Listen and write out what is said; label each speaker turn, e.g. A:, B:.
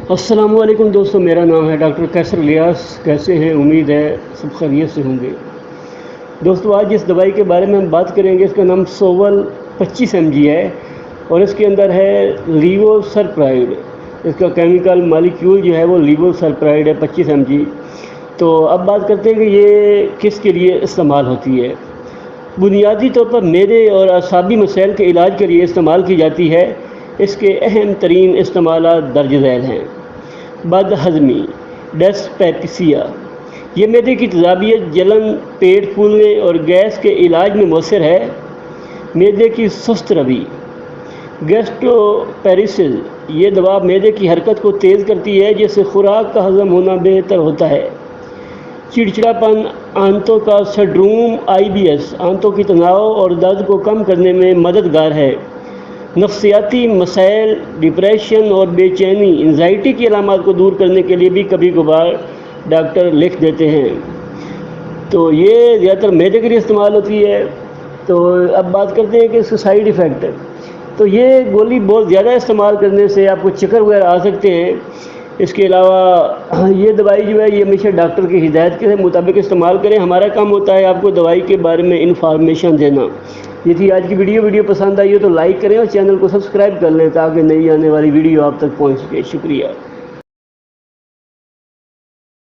A: السلام علیکم دوستو، میرا نام ہے ڈاکٹر کیسر الیاس۔ کیسے ہیں؟ امید ہے سب خیریت سے ہوں گے۔ دوستو آج اس دوائی کے بارے میں ہم بات کریں گے۔ اس کا نام سوول 25 mg ہے اور اس کے اندر ہے لیوو سرپرائڈ۔ اس کا کیمیکل مالیکیول جو ہے وہ لیوو سرپرائڈ ہے 25 mg۔ تو اب بات کرتے ہیں کہ یہ کس کے لیے استعمال ہوتی ہے۔ بنیادی طور پر معدے اور اعصابی مسائل کے علاج کے لیے استعمال کی جاتی ہے۔ اس کے اہم ترین استعمالات درج ذیل ہیں۔ بد ہضمی ڈسپیپسیا، یہ معدے کی تیزابیت، جلن، پیٹ پھولنے اور گیس کے علاج میں مؤثر ہے۔ معدے کی سست روی گیسٹروپیریسز، یہ دوا معدے کی حرکت کو تیز کرتی ہے جس سے خوراک کا ہضم ہونا بہتر ہوتا ہے۔ چڑچڑاپن آنتوں کا سنڈروم IBS آنتوں کی تناؤ اور درد کو کم کرنے میں مددگار ہے۔ نفسیاتی مسائل، ڈپریشن اور بے چینی، انزائٹی کی علامات کو دور کرنے کے لیے بھی کبھی کبھار ڈاکٹر لکھ دیتے ہیں۔ تو یہ زیادہ تر معدے کے لیے استعمال ہوتی ہے۔ تو اب بات کرتے ہیں کہ اس کے سائیڈ ایفیکٹ۔ تو یہ گولی بہت زیادہ استعمال کرنے سے آپ کو چکر وغیرہ آ سکتے ہیں۔ اس کے علاوہ یہ دوائی جو ہے یہ ہمیشہ ڈاکٹر کی ہدایت کے مطابق استعمال کریں۔ ہمارا کام ہوتا ہے آپ کو دوائی کے بارے میں انفارمیشن دینا۔ یہ تھی آج کی ویڈیو پسند آئی ہو تو لائک کریں اور چینل کو سبسکرائب کر لیں تاکہ نئی آنے والی ویڈیو آپ تک پہنچ سکے۔ شکریہ۔